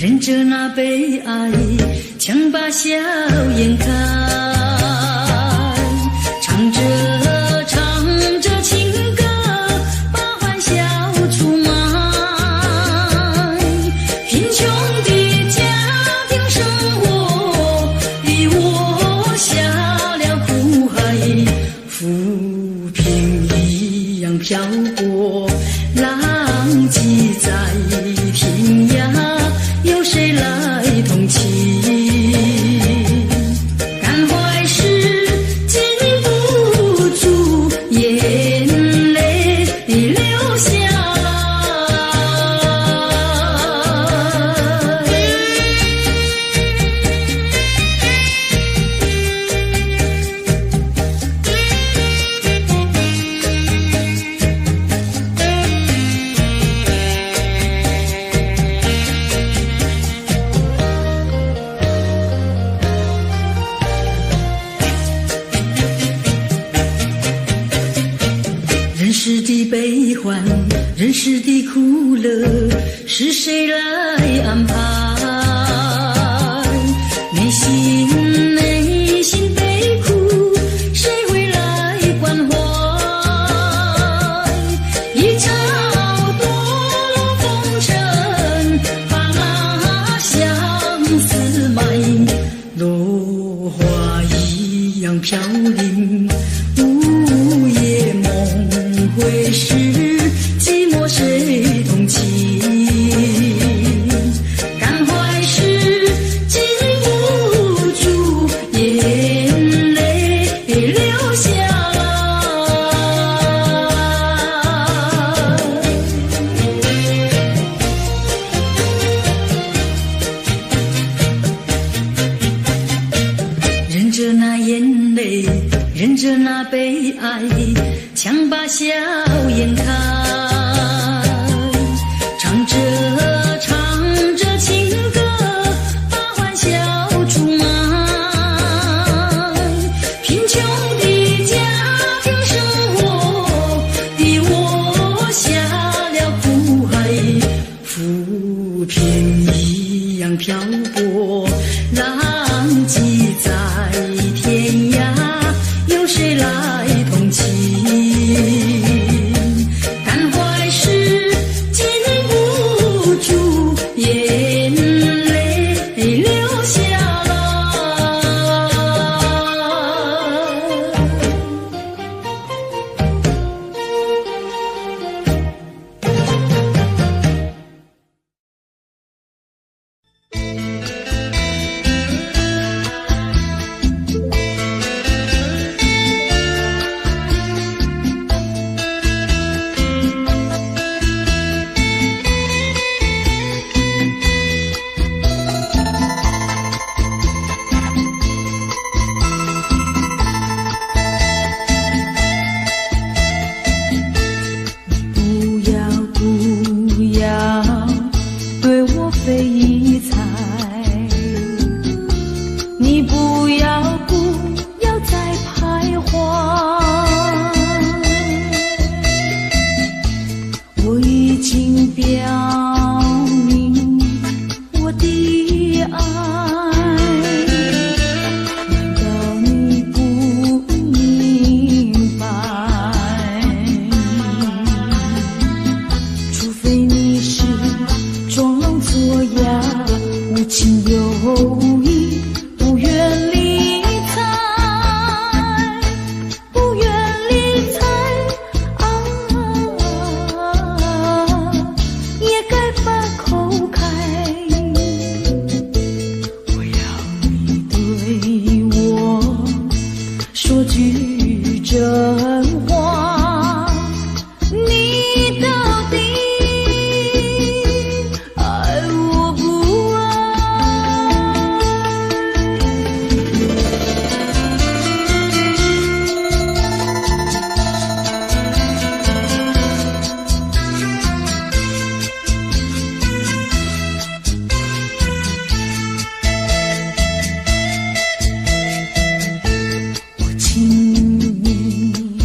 忍着那悲哀，强把笑颜开，唱着情歌，把欢笑出卖。贫穷的家庭生活，逼我下了苦海，浮萍一样飘过，浪迹在天涯，有谁来同情？感怀时禁不住眼泪流下来。人世的悲欢，人世的苦乐，是谁来安排？内心悲苦，谁会来关怀？一朝堕落风尘，把那相思埋，落花一样飘零，午夜梦回时，寂寞谁同情？感怀时禁不住眼泪流下来。忍着那眼泪，忍着那悲哀，强把笑颜开，唱着情歌，把欢笑出卖。贫穷的家庭生活，逼我下了苦海，浮萍一样飘过，浪迹在天涯，有谁来同情？感怀时禁不住眼泪流下来。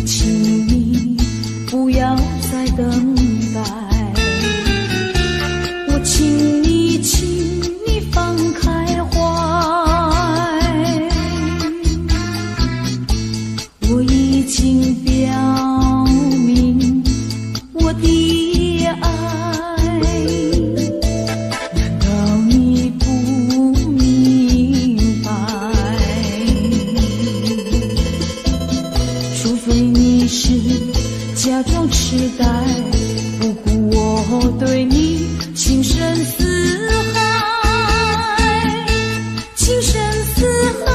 请情表明我的爱，难道你不明白？除非你是假装痴呆，不顾我对你情深似海，情深似海。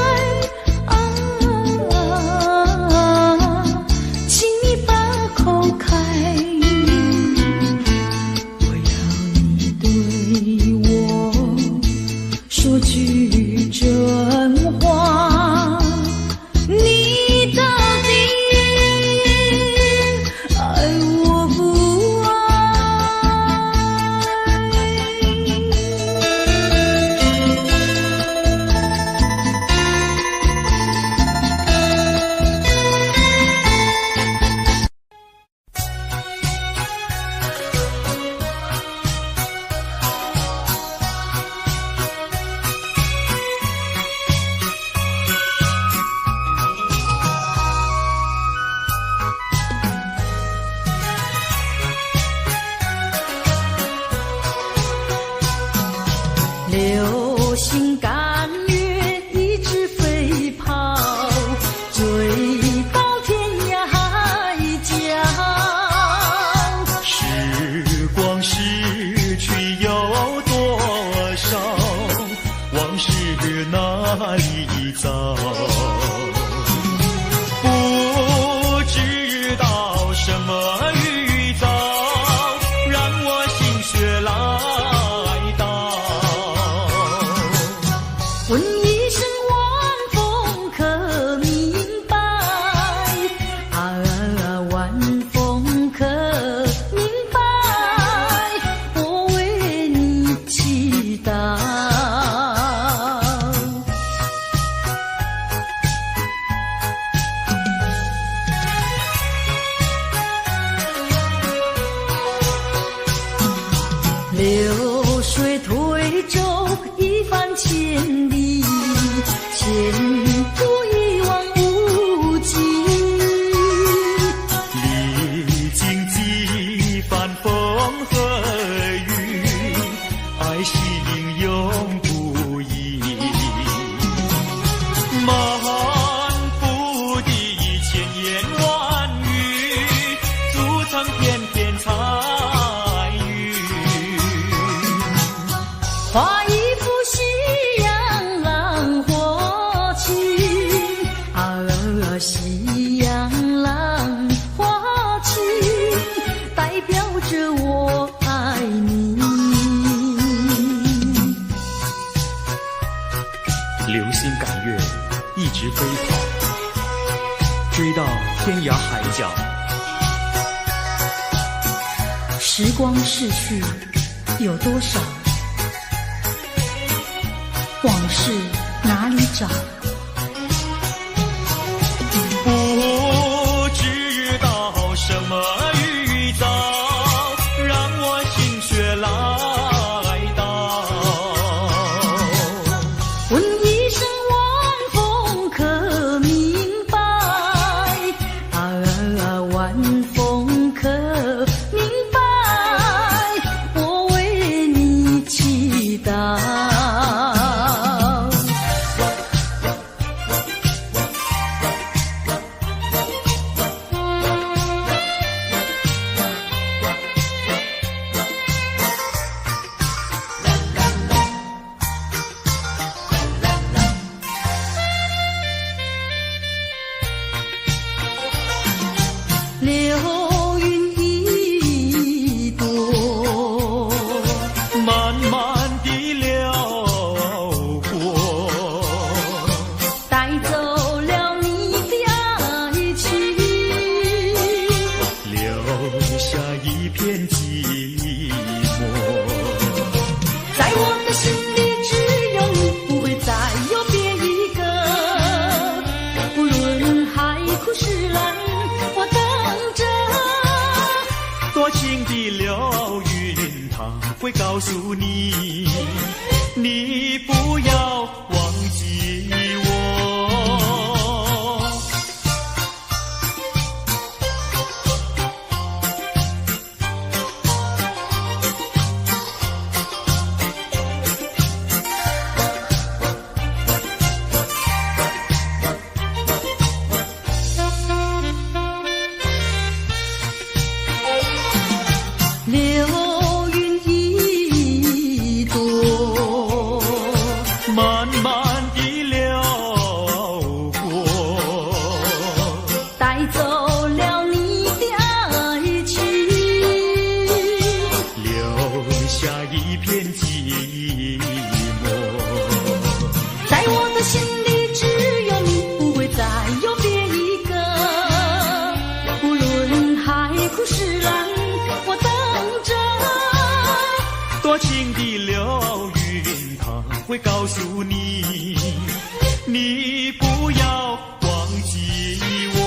流星赶月一直飞跑，追到天涯海角。时光逝去有多少，往事哪里找？不知道什么预兆，让我心血来到。问一声晚风可明白？晚风可明白？我为你祈祷。流水推舟一番千里，前途一望无际。历经几番风和雨，爱是英勇不移。满腹的千言万语，组成片片彩云。画一幅夕阳浪花情，夕阳浪花情，代表着我爱你。流星赶月，一直飞跑，追到天涯海角。时光逝去有多少？往事哪里找？不知道什么预兆，让我心血来到。问一声晚风可明白？晚风可明白？我为你祈祷。流云一朵，慢慢地流过，带走了你的爱情，留下一片寂寞。在我的心里只有你，不会再有别一个。不论海枯石烂，我等着。多情的流云，它会告诉你，你不要忘记我。会告诉你，你不要忘记我。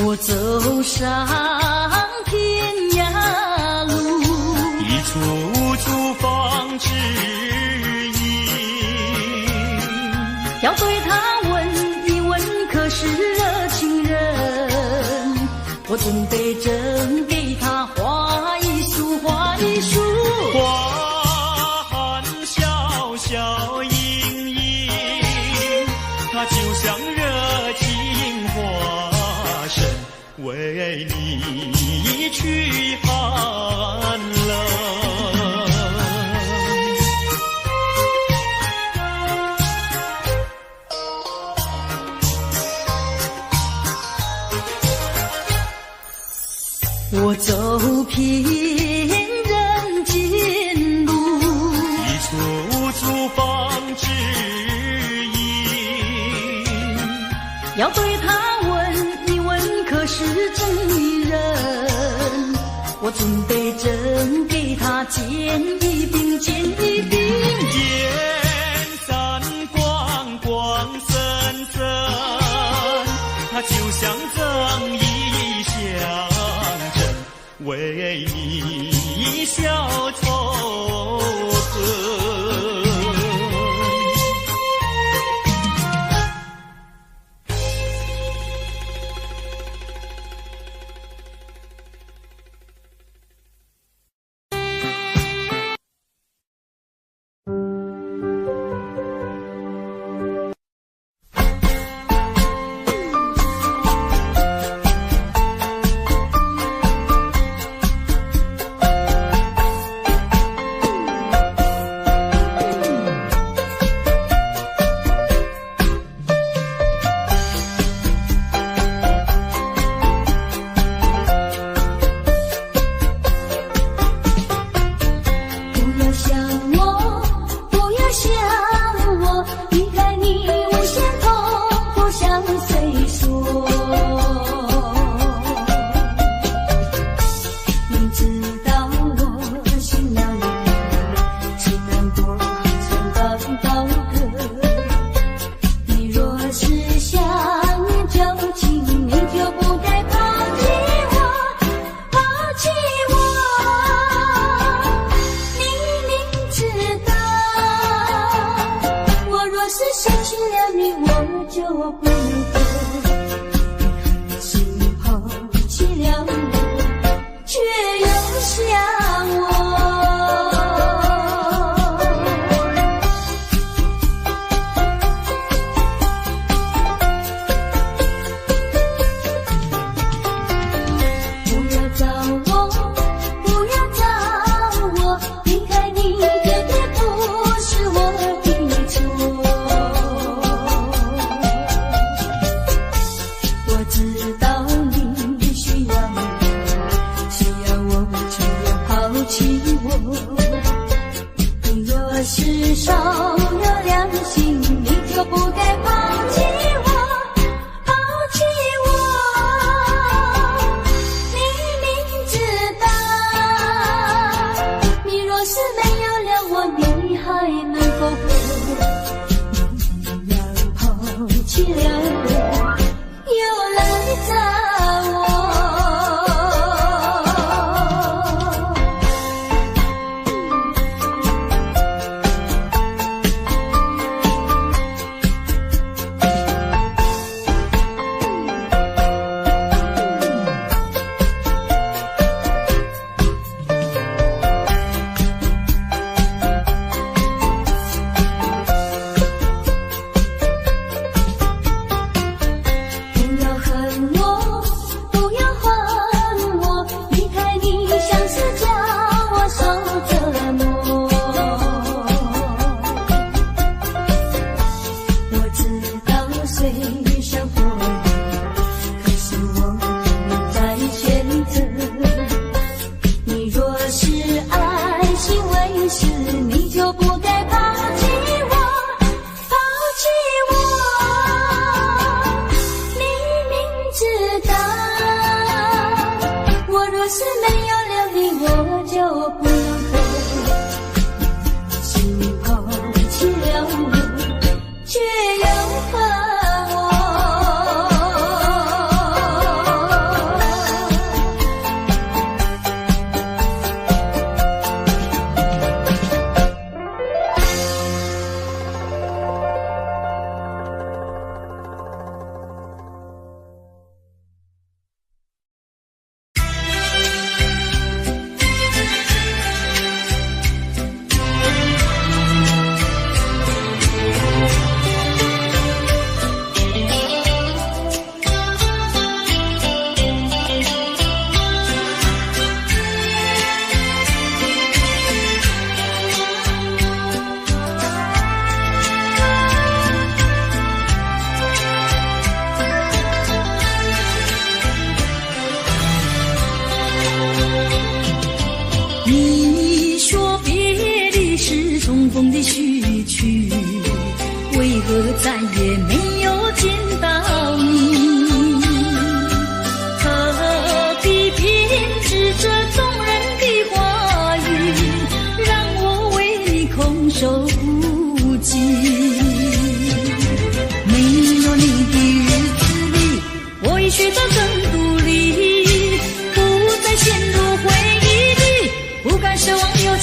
我走上天涯路，一处处放指引，要对他问一问，可是热情人？我准备正给他画一束，画一束。花含笑笑盈盈，它就像热情花神，为你驱寒冷。我走遍人间路，一处处放指引，要对他问一问，可是真人？我准备正给他见一饼，见一饼。烟散光光森森，它就像赠一香针，为你消愁恨。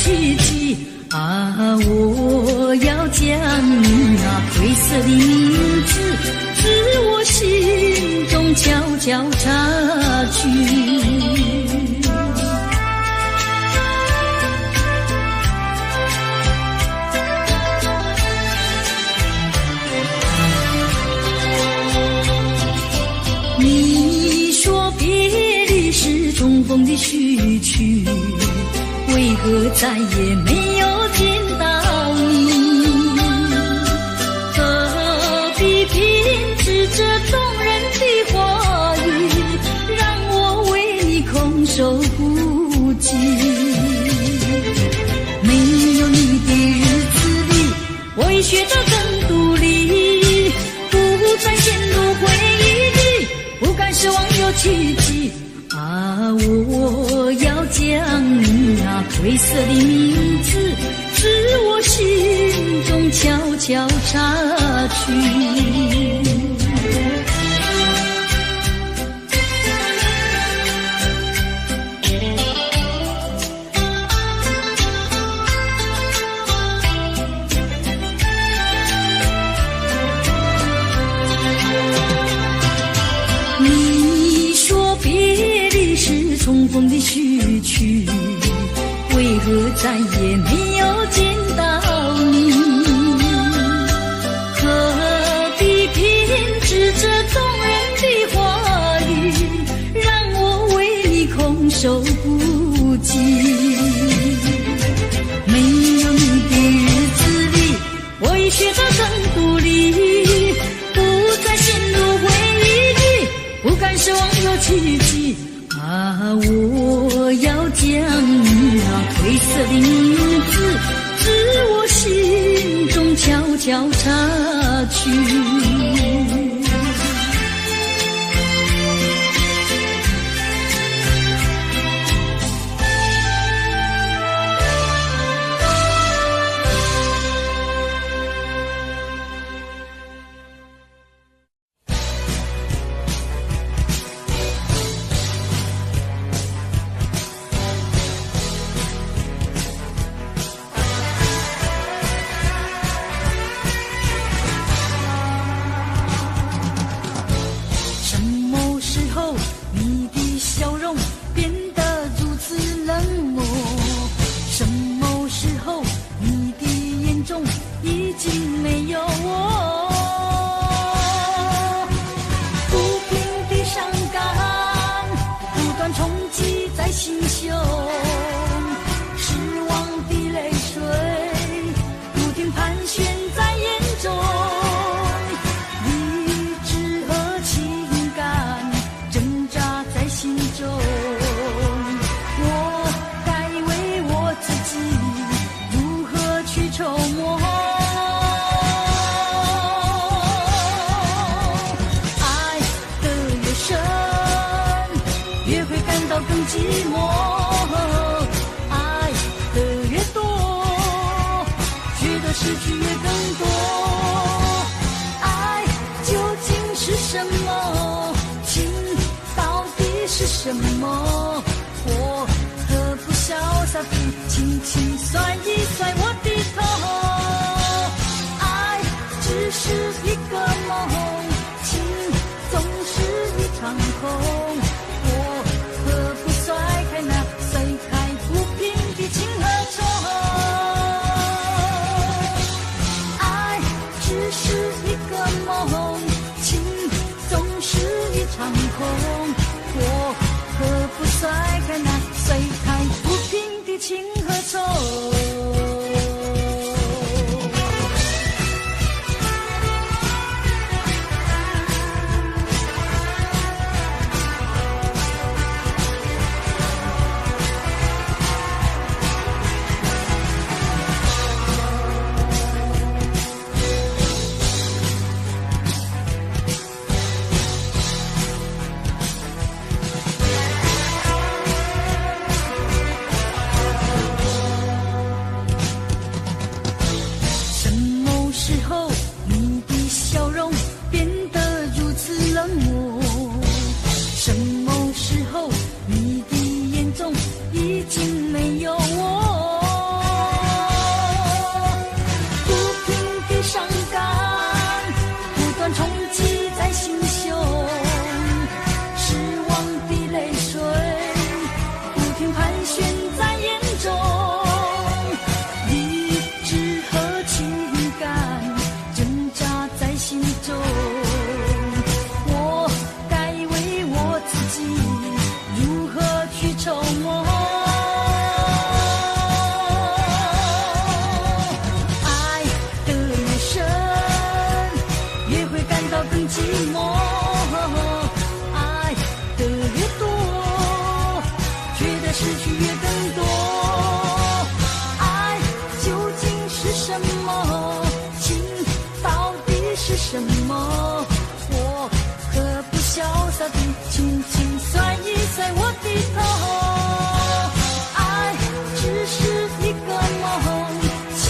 奇迹啊！我要将你那灰色的名字自我心中悄悄插去。你说别离是重逢的序曲，为何再也没有见到你？何必编织这动人的话语，让我为你空守孤寂？没有你的日子里，我已学得更独立，不再陷入回忆里，不敢奢望有奇迹啊！我要将你那灰色的名字自我心中悄悄插去。你说别离是重逢的序曲，为何再也没有见到你？何必编织这动人的话语，让我为你空守孤寂？没有你的日子里，我已学得更独立，不再陷入回忆里，不敢奢望有奇迹啊！我要将你那灰色的名字自我心中悄悄插去。什么？我何不潇洒地轻轻甩一甩我的头？爱只是一个梦，情总是一场空。我何不甩开那碎开不平的情和愁？爱只是一个梦，情总是一场空。我何不甩开那碎开不平的情和愁？什么？我可不潇洒地轻轻甩一甩我的头。爱只是一个梦，情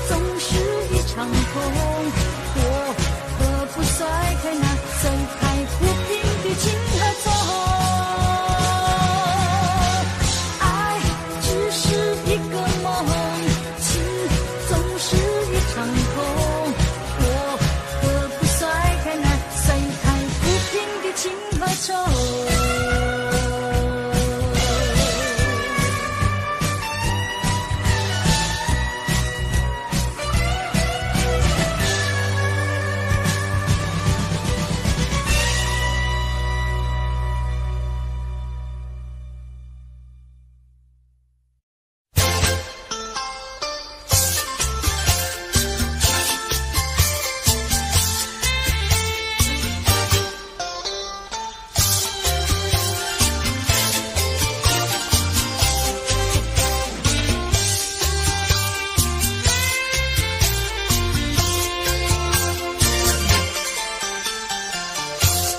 总是一场空。我何不甩开那碎开不平的情和痛？爱只是一个梦，情总是一场空。我何不甩开那碎开不平的情和愁？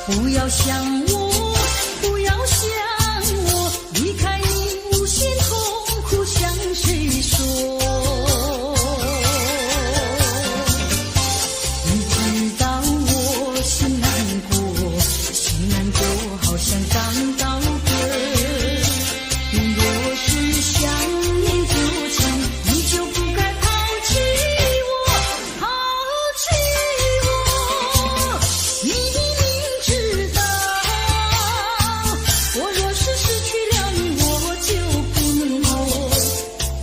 不要想我，不要想我，离开你无限痛苦向谁说？你知道我心难过，心难过好像长到根。你若是想念旧情，你就不该抛弃我，抛弃我。你我若是失去了你，我就不能活。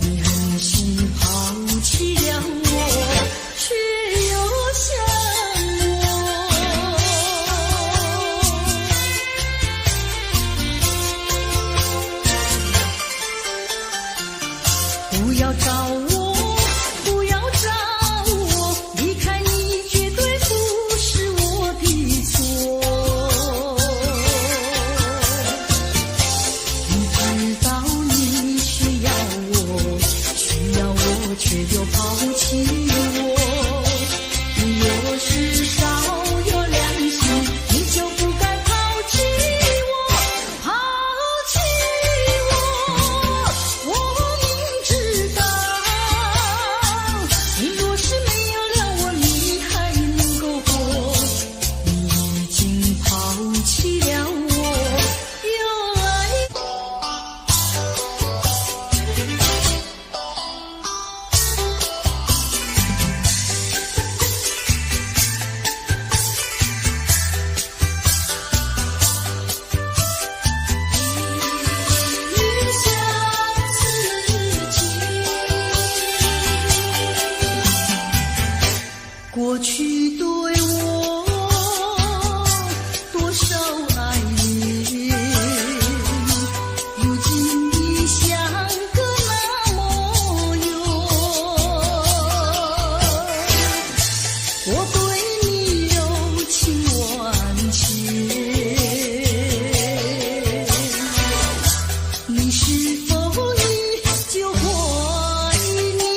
你狠心抛弃了我，却又想我。不要找我，不要找我，离开你绝对不是我的错。却又抛弃我，你若是少有良心，你就不该抛弃我，抛弃我。我明知道，你若是没有了我，你还能够活。你已经抛弃了我，又爱。过去对我多少爱恋，如今已像个那模样。我对你柔情万千，你是否依旧怀念？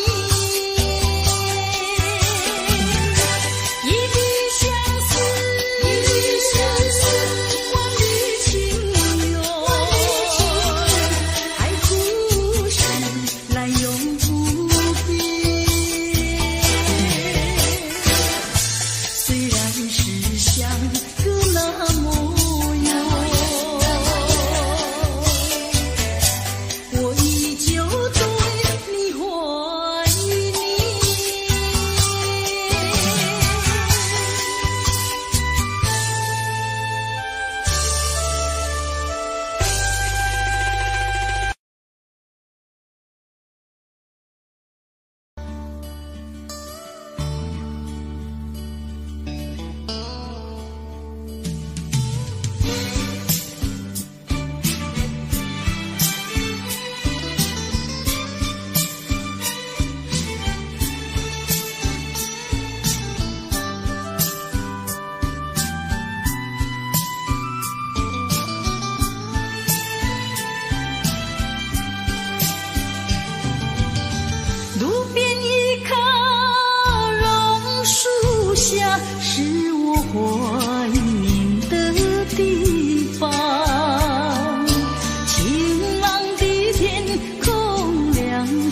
是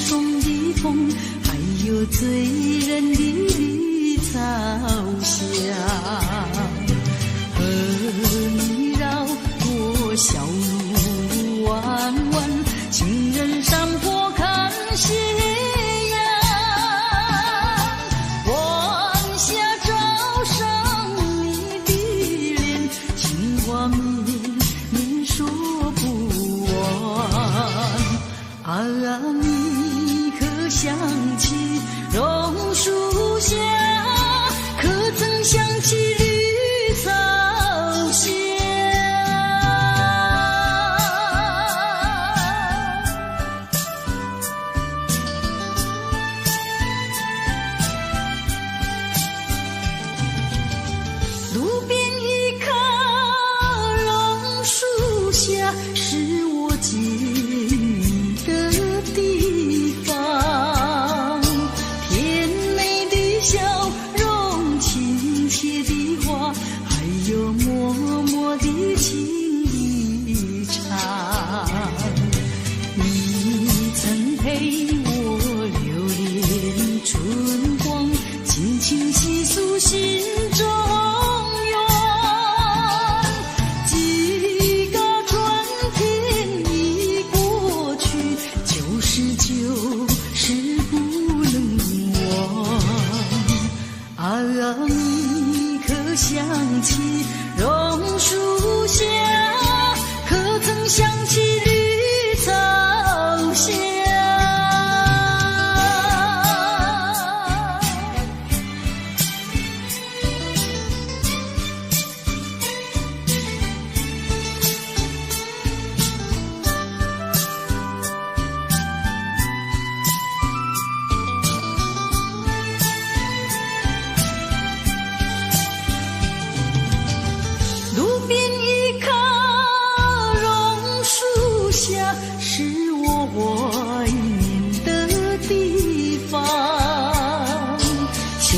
霜的风，还有醉人的绿草香。和你绕过小路弯弯，情人山坡看夕阳。晚霞照上你的脸，情话绵绵说不完。你可想起榕树下，可曾想起绿草香？路边一棵榕树下，是我见你的地方。甜美的笑容，亲切的话，还有默默的情一场。你曾陪我流连春光，轻轻细诉心中愿。几个春天已过去，旧事不能忘。你可想起榕树下，可曾想起绿草香？路边一棵榕树下，是我怀念的地方。晴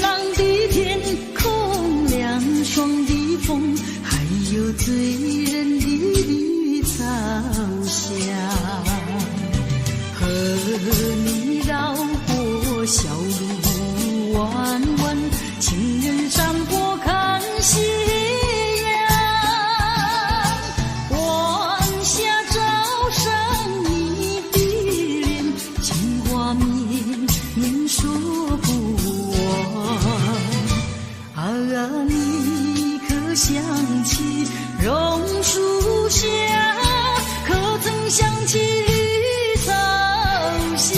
朗的天空，凉爽的风，还有醉人的绿草香。和你绕过小路弯弯，情人山坡看夕阳。晚霞照上你的脸，情话绵绵说不完。你可想起榕树下，可曾想起绿草香？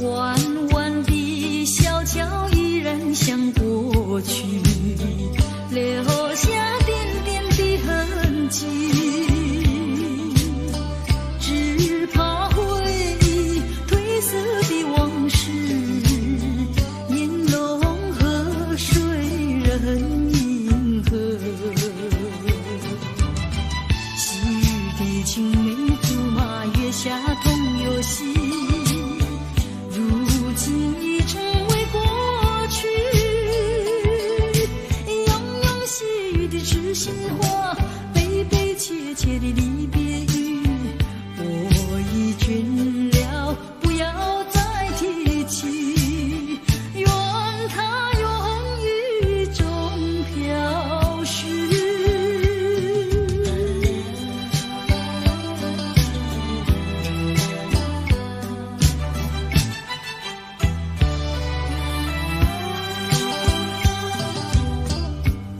弯弯的小桥依然像过去，留下点点的痕迹。只怕回忆褪色的往事，烟笼河水人银河。昔日的青梅竹马，月下同游戏，如今已成为过去。悠悠细雨的知心话，悲悲切切的离别语，我已倦了，不要再提起。愿它永雨中飘逝。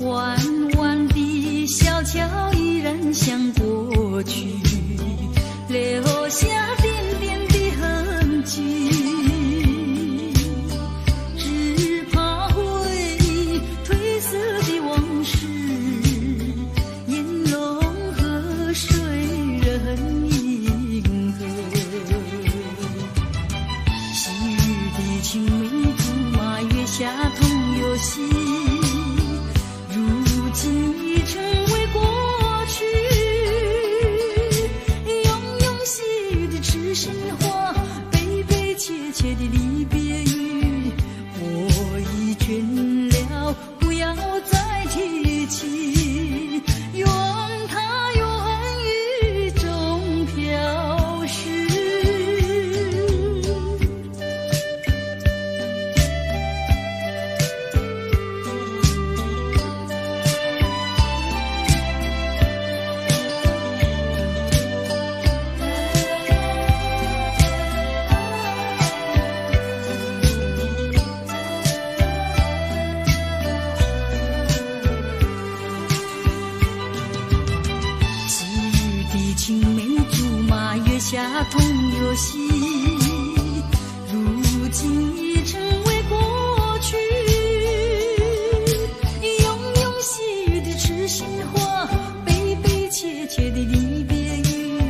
弯弯的小桥依然像过去，留下点点青梅竹马月下同游戏，如今已成为过去。庸庸细语的痴心话，悲悲切切的离别语，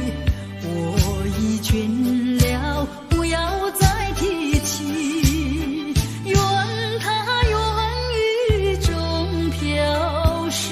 我已倦了，不要再提起。愿它愿雨中飘逝。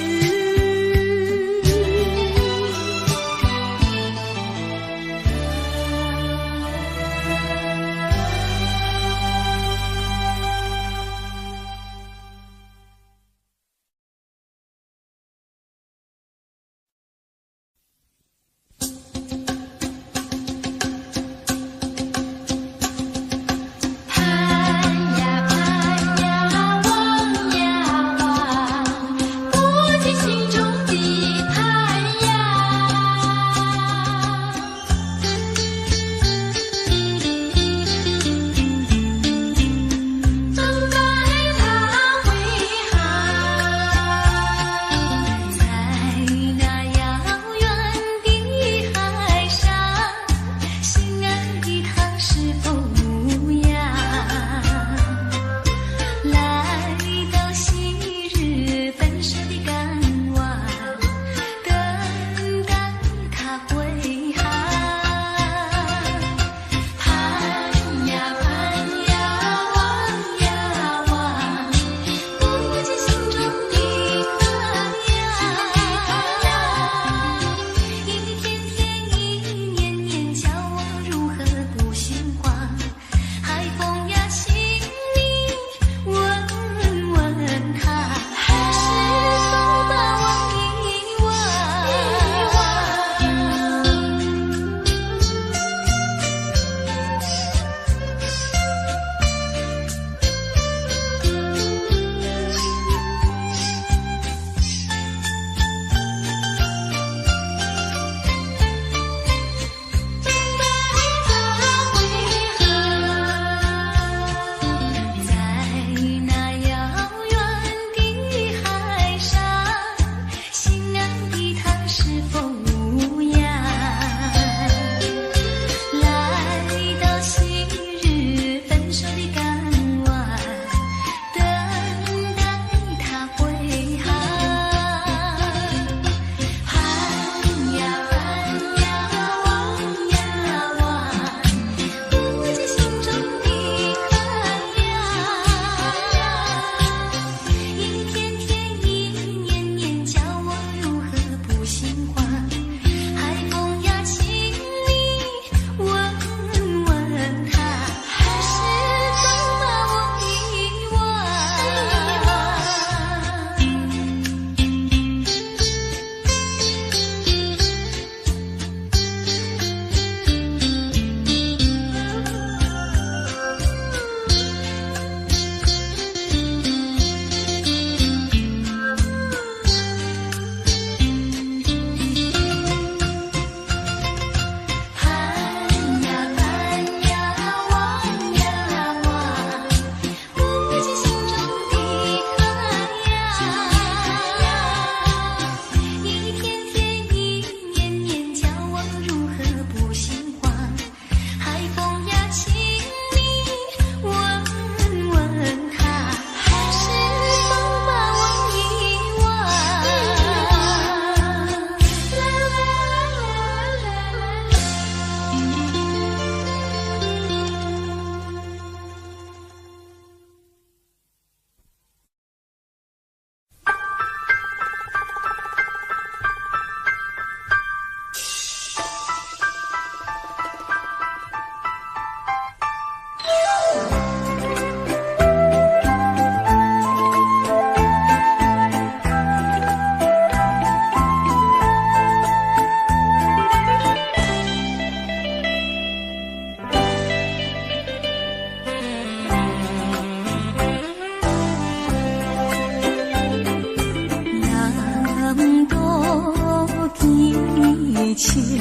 情，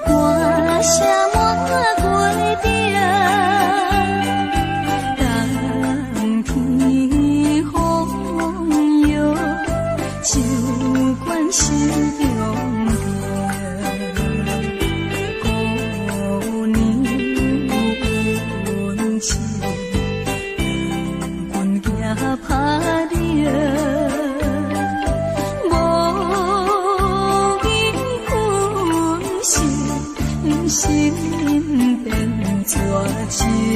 挂下我归边，当天红油，酒馆心中边。心变绝情。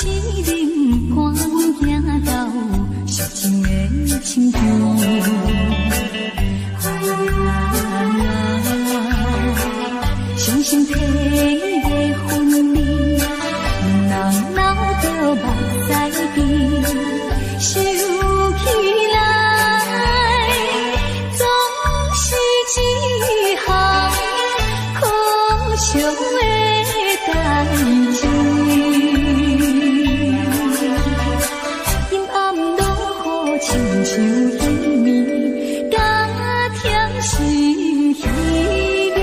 一人赶行到寂静的深处。伤心体的分离，人闹着目屎边，想起来总是一项可惜的代志。阴暗落雨，亲像彼暝，加添心稀微。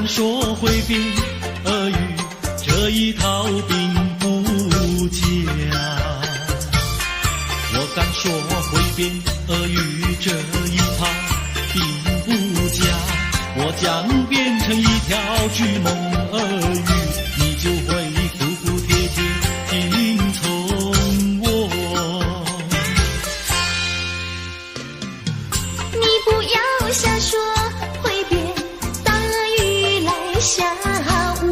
敢说会变俄语这一套并不假，我敢说会变俄语这一套并不假，我将变成一条巨猛俄语，你就会服服帖帖听从我。你不要瞎说会变大俄语来吓我，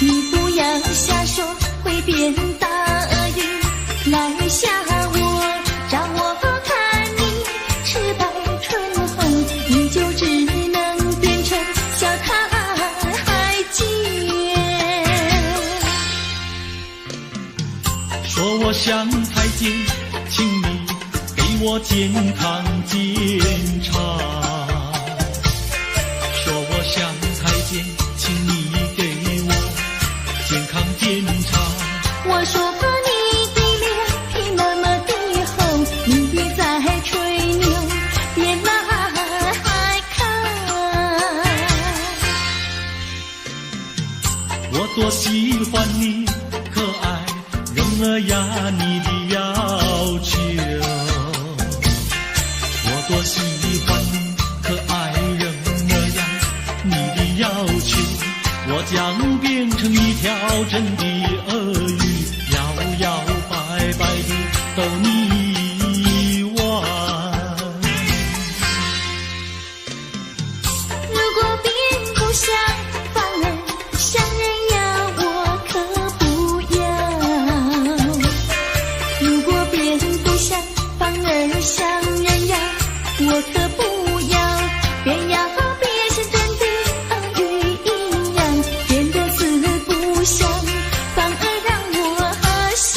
你不要瞎说会变大俄语来吓我，让我看你赤白唇红，你就只能变成小太监。说我像太监，请你给我健康检查。说我像太监，请你给我健康检查。我说过你的脸皮那么的厚，你别再吹牛，别来看。我多喜欢你可爱人儿呀，你的要求。我多喜欢你可爱人儿呀，你的要求。我将变成一条真的俄语，摇摇摆摆地逗你玩。如果变不像，反而像人呀，我可不要。如果变不像，反而像人呀，我可不要。变呀变像真的俄语一样，变得四不像，反而让我想。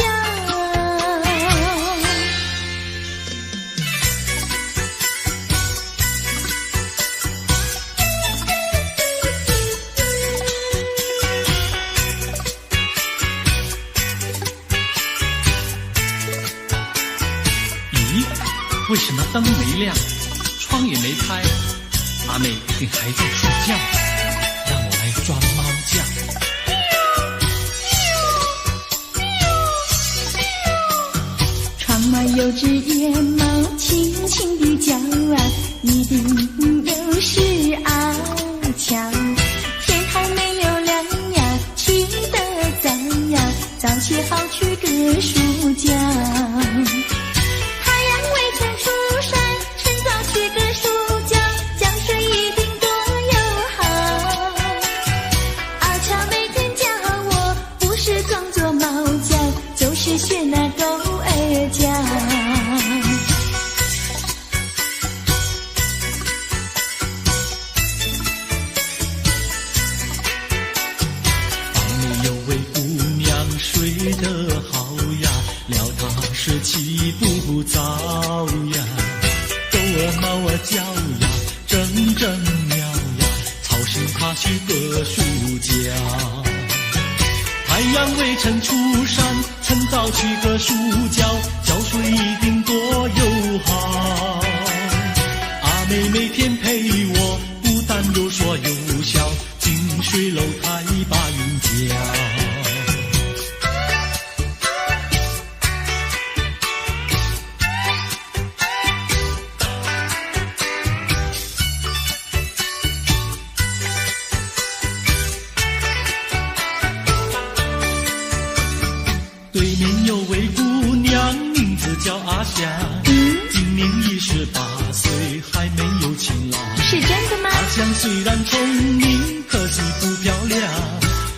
咦，为什么灯没亮，窗也没开？阿妹一定还在睡觉，让我来抓猫叫。窗外有只野猫轻轻地叫啊，一定又是阿强。天还没有亮呀，去得早呀，早些好去个暑假。太阳未曾出山，趁早去个暑假，江水一定多友好。阿强每天叫我，不是装作猫叫，就是学那狗儿叫。房里有位姑娘睡得好呀，料她是起不早呀。狗儿猫儿叫呀，阵阵喵呀，吵醒她去个暑假。太阳未曾出山，趁早去个暑觉，觉睡一定多友好。阿妹每天陪我，不但有说有笑，近水楼台把云脚。对面有位姑娘，名字叫阿霞，今年28岁，还没有情郎。是真的吗？阿香虽然聪明，可惜不漂亮，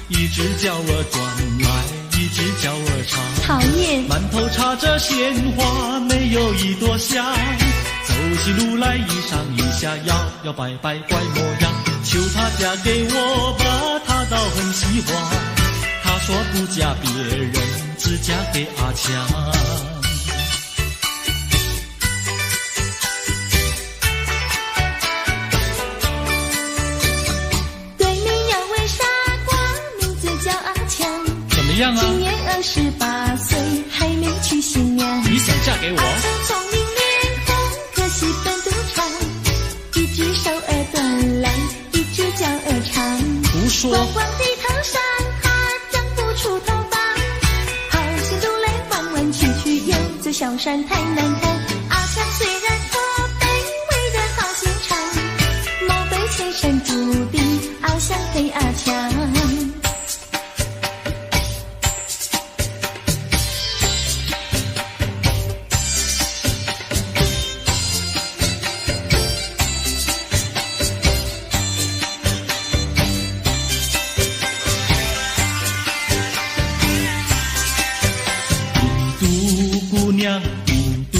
一直叫我转来，一直叫我唱。讨厌。满头插着鲜花，没有一朵香。走起路来一上一下，摇摇摆摆怪模样。求她嫁给我吧，她倒很喜欢。她说不嫁别人，只嫁给阿强。对面有位傻瓜，名字叫阿强。怎么样啊？今年28岁，还没娶新娘。你想嫁给我？阿强聪明脸红，可惜本不长，一只手儿短来说。光光的头上还长不出头发，好像如来弯弯曲曲，游走小山太难看。阿强虽然可卑微的好心肠，莫非前生注定翱翔给阿强。印度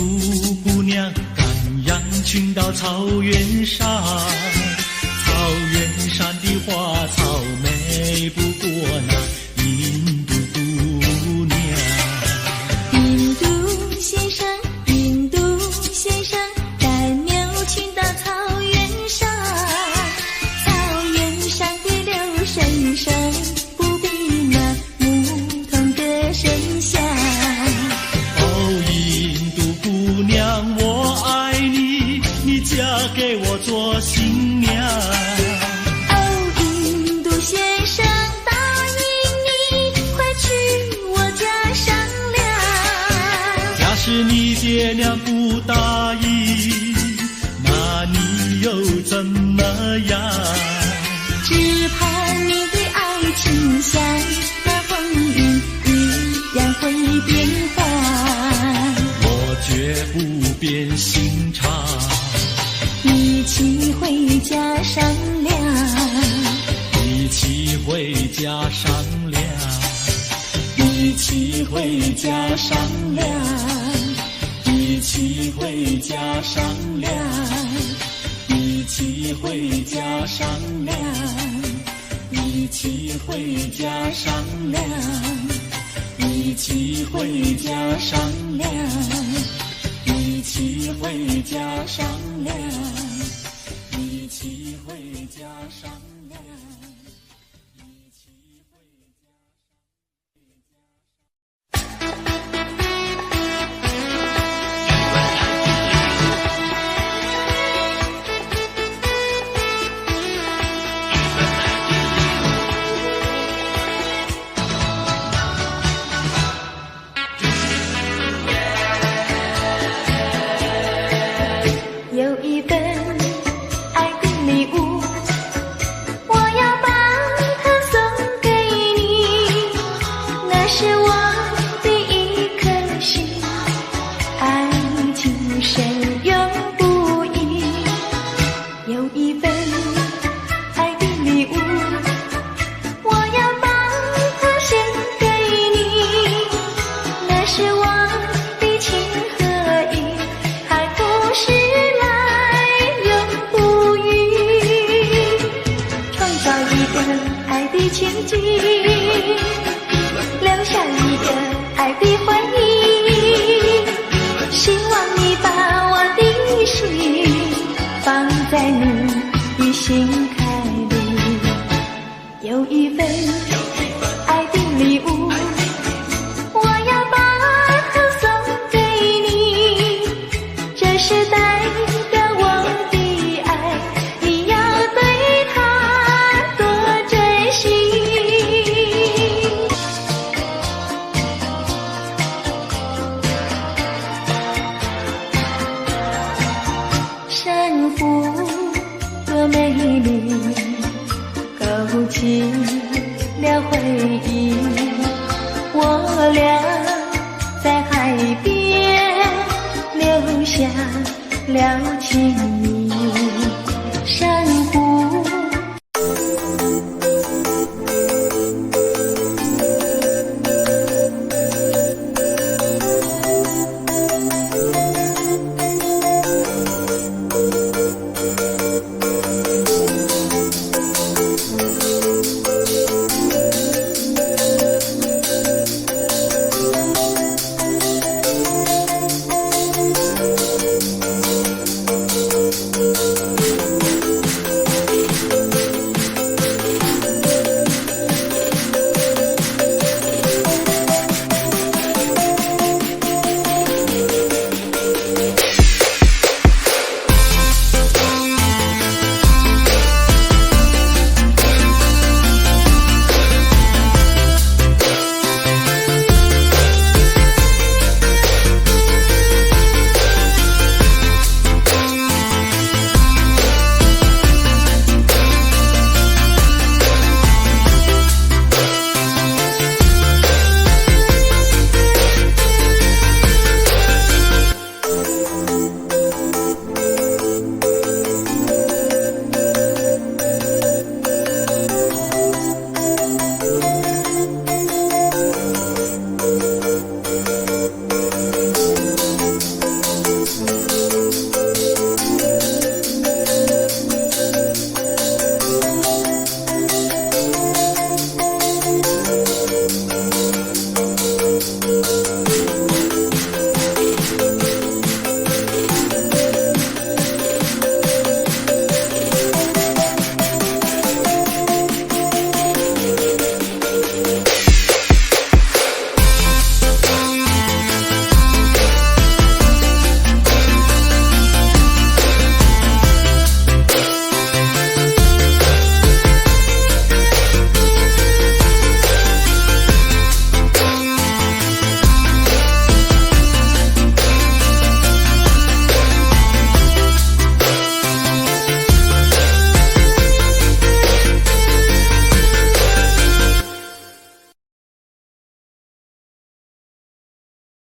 姑娘，赶羊群到草原上，草原上的花草美不过那印度姑娘。印度先生，印度先生，赶牛群到草原上，草原上的流水声不比那牧童歌声响。我爱你，你嫁给我做新娘。哦，印度先生，答应你，快去我家商量。假使你爹娘不答应，那你又怎么样？只怕你的爱情像那风云一样会变幻。绝不变心肠，一起回家商量，一起回家商量，一起回家商量，一起回家商量，一起回家商量，一起回家商量，一起回家商量。一起回家商量，一起回家商量，一起回有一份爱的礼物，我要把它送给你，那是我的一颗心，爱情深永不移。有一份爱的礼物，我要把它献给你，那是我的情和义，海枯石爱的情景，留下一个爱的回忆，希望你把我的心放在你的心坎里。有一份爱的礼物，我要把它送给你，这是代表我的爱，你要对它多珍惜。山湖多美丽，勾起了回忆，我俩在海边留下了情谊。